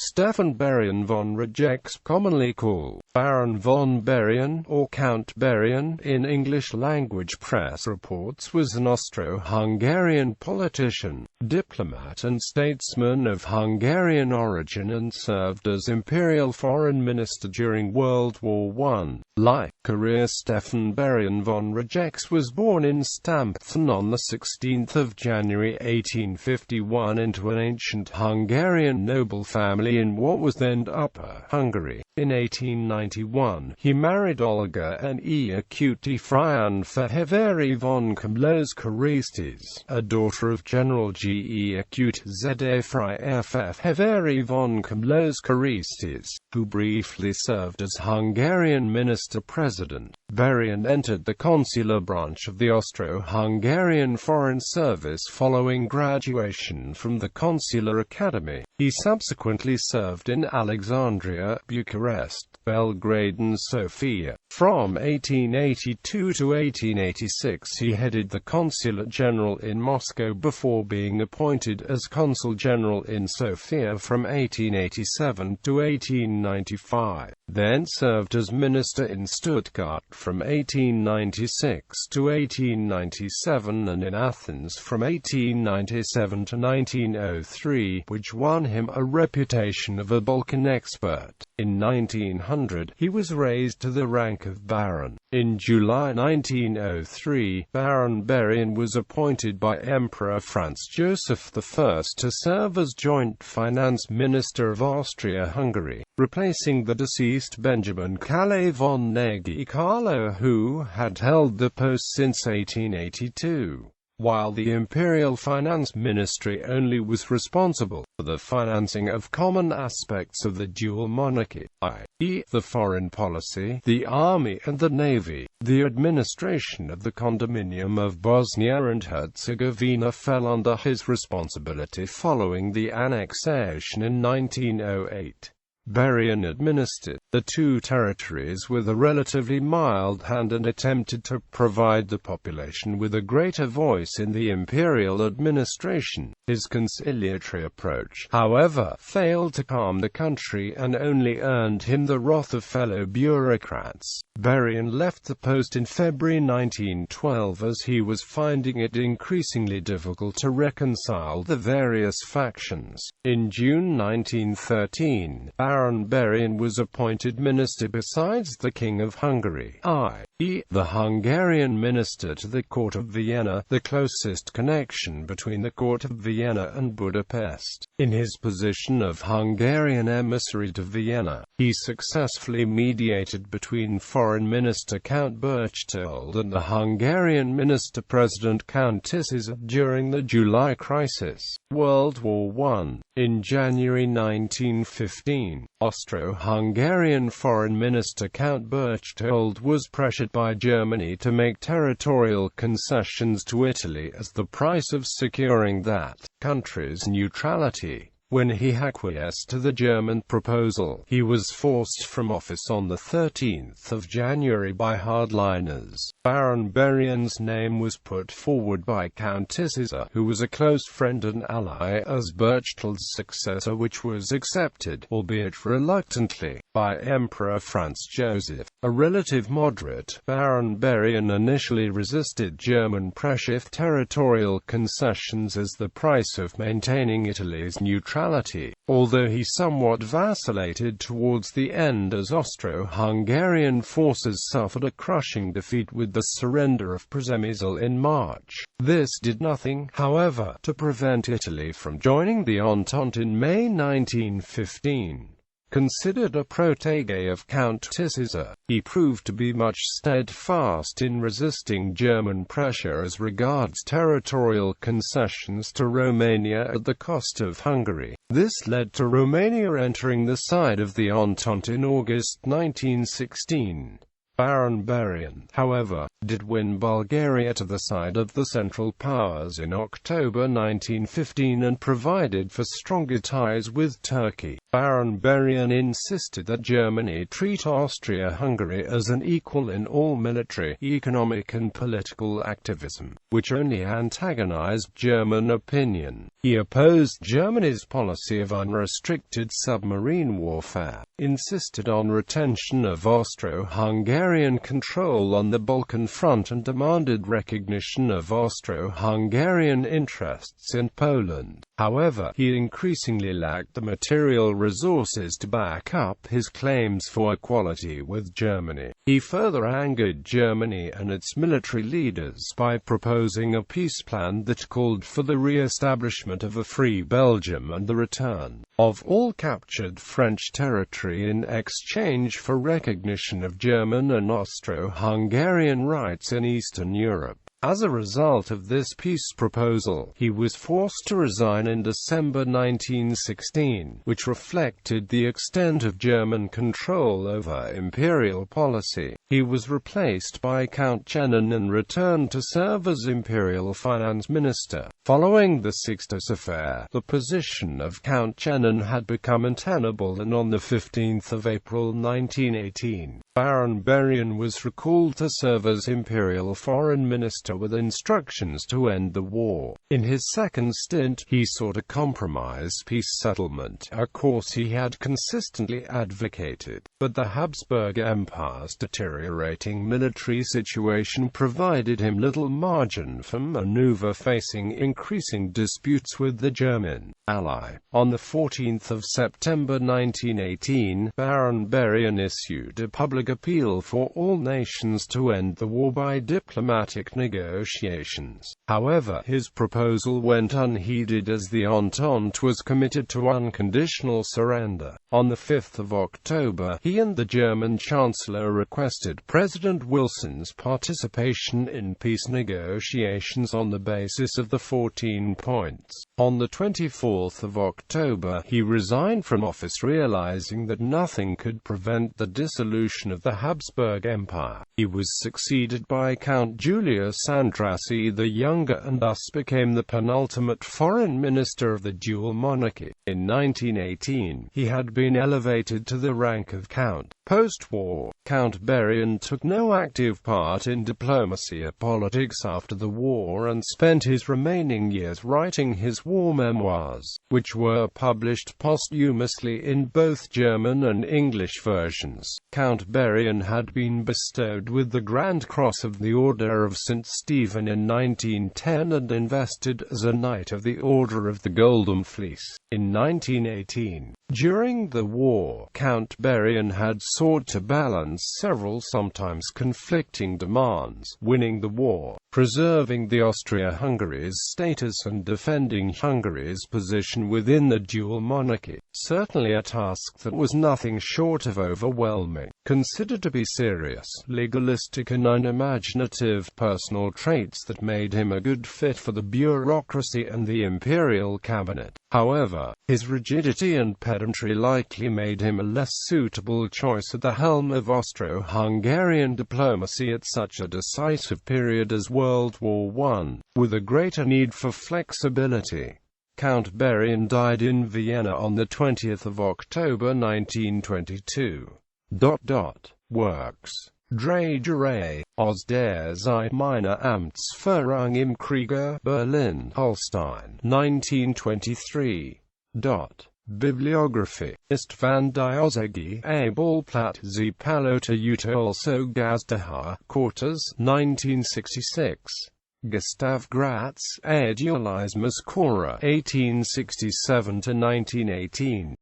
Stephan Burián von Rajecz, commonly called Baron von Burian or Count Burian in English-language press reports, was an Austro-Hungarian politician, diplomat and statesman of Hungarian origin and served as Imperial Foreign Minister during World War I. Life career. Stephan Burián von Rajecz was born in Stampton on 16 January 1851 into an ancient Hungarian noble family in what was then Upper Hungary. In 1891, he married Olga and Eacuti Frian Feheveri von Komlos-Karistes, a daughter of General G. Eacute Zda Friar Feheveri von Komlos-Karistes, who briefly served as Hungarian minister-president. Burian entered the consular branch of the Austro-Hungarian Foreign Service following graduation from the Consular Academy. He subsequently served in Alexandria, Bucharest, Belgrade and Sofia. From 1882 to 1886 he headed the Consulate General in Moscow before being appointed as Consul General in Sofia from 1887 to 1895. Then served as Minister in Stuttgart from 1896 to 1897 and in Athens from 1897 to 1903, which won him a reputation of a Balkan expert. In 1900, he was raised to the rank of Baron. In July 1903, Baron Burian was appointed by Emperor Franz Joseph I to serve as Joint Finance Minister of Austria-Hungary, replacing the deceased Benjamin Kalle von Nagy-Carlo, who had held the post since 1882. While the Imperial Finance Ministry only was responsible for the financing of common aspects of the dual monarchy, i.e., the foreign policy, the army and the navy, the administration of the condominium of Bosnia and Herzegovina fell under his responsibility following the annexation in 1908. Burian administered the two territories with a relatively mild hand and attempted to provide the population with a greater voice in the imperial administration. His conciliatory approach, however, failed to calm the country and only earned him the wrath of fellow bureaucrats. Burian left the post in February 1912 as he was finding it increasingly difficult to reconcile the various factions. In June 1913, Baron Burian was appointed minister besides the King of Hungary, i.e., the Hungarian minister to the Court of Vienna, the closest connection between the Court of Vienna and Budapest. In his position of Hungarian emissary to Vienna, he successfully mediated between Foreign Minister Count Berchtold and the Hungarian Minister-President Count Tisza during the July crisis. World War I. In January 1915, Austro-Hungarian Foreign Minister Count Berchtold was pressured by Germany to make territorial concessions to Italy as the price of securing that country's neutrality. When he acquiesced to the German proposal, he was forced from office on 13 January by hardliners. Baron Burian's name was put forward by Count Tisza, who was a close friend and ally, as Berchtold's successor, which was accepted, albeit reluctantly, by Emperor Franz Joseph. A relative moderate, Baron Burian initially resisted German pressure for territorial concessions as the price of maintaining Italy's neutrality, although he somewhat vacillated towards the end as Austro-Hungarian forces suffered a crushing defeat with the surrender of Przemysl in March. This did nothing, however, to prevent Italy from joining the Entente in May 1915. Considered a protégé of Count Tisza, he proved to be much steadfast in resisting German pressure as regards territorial concessions to Romania at the cost of Hungary. This led to Romania entering the side of the Entente in August 1916. Baron Burian, however, did win Bulgaria to the side of the Central Powers in October 1915 and provided for stronger ties with Turkey. Baron Burian insisted that Germany treat Austria-Hungary as an equal in all military, economic and political activism, which only antagonized German opinion. He opposed Germany's policy of unrestricted submarine warfare, insisted on retention of Austro-Hungarian control on the Balkan front and demanded recognition of Austro-Hungarian interests in Poland. However, he increasingly lacked the material resources to back up his claims for equality with Germany. He further angered Germany and its military leaders by proposing a peace plan that called for the re-establishment of a free Belgium and the return of all captured French territory in exchange for recognition of German and Austro-Hungarian rights in Eastern Europe. As a result of this peace proposal, he was forced to resign in December 1916, which reflected the extent of German control over imperial policy. He was replaced by Count Chenin and returned to serve as Imperial Finance Minister. Following the Sixtus affair, the position of Count Chenin had become untenable, and on 15 April 1918, Baron Burian was recalled to serve as Imperial Foreign Minister with instructions to end the war. In his second stint, he sought a compromise peace settlement, a course he had consistently advocated. But the Habsburg Empire's deteriorating military situation provided him little margin for maneuver, facing increasing disputes with the German ally. On 14 September 1918, Baron Burian issued a public appeal for all nations to end the war by diplomatic negotiations. However, his proposal went unheeded as the Entente was committed to unconditional surrender. On 5 October, he and the German Chancellor requested President Wilson's participation in peace negotiations on the basis of the 14 points. On 24 October, he resigned from office, realizing that nothing could prevent the dissolution of the Habsburg Empire. He was succeeded by Count Julius Andrassy the Younger and thus became the penultimate foreign minister of the dual monarchy. In 1918, he had been elevated to the rank of Count. Post-war, Count Burian took no active part in diplomacy or politics after the war and spent his remaining years writing his war memoirs, which were published posthumously in both German and English versions. Count Burian had been bestowed with the Grand Cross of the Order of St. Stephen in 1910 and invested as a Knight of the Order of the Golden Fleece in 1918. During the war, Count Burian had sought to balance several sometimes conflicting demands: winning the war, preserving the Austria-Hungary's status and defending Hungary's position within the dual monarchy. Certainly a task that was nothing short of overwhelming. Considered to be serious, legalistic and unimaginative personal traits that made him a good fit for the bureaucracy and the imperial cabinet. However, his rigidity and pedantry likely made him a less suitable choice at the helm of Austro-Hungarian diplomacy at such a decisive period as World War I, with a greater need for flexibility. Count Burian died in Vienna on 20 October 1922. Works: Dragerei, aus der Zeit meiner Amtsführung im Kriege, Berlin, Holstein, 1923. Bibliography: Istvan Diosegi, Abelplatt Sie Palota Uta also Gazdaha, Quarters, 1966. Gustav Gratz, Edualismus Cora, 1867–1918.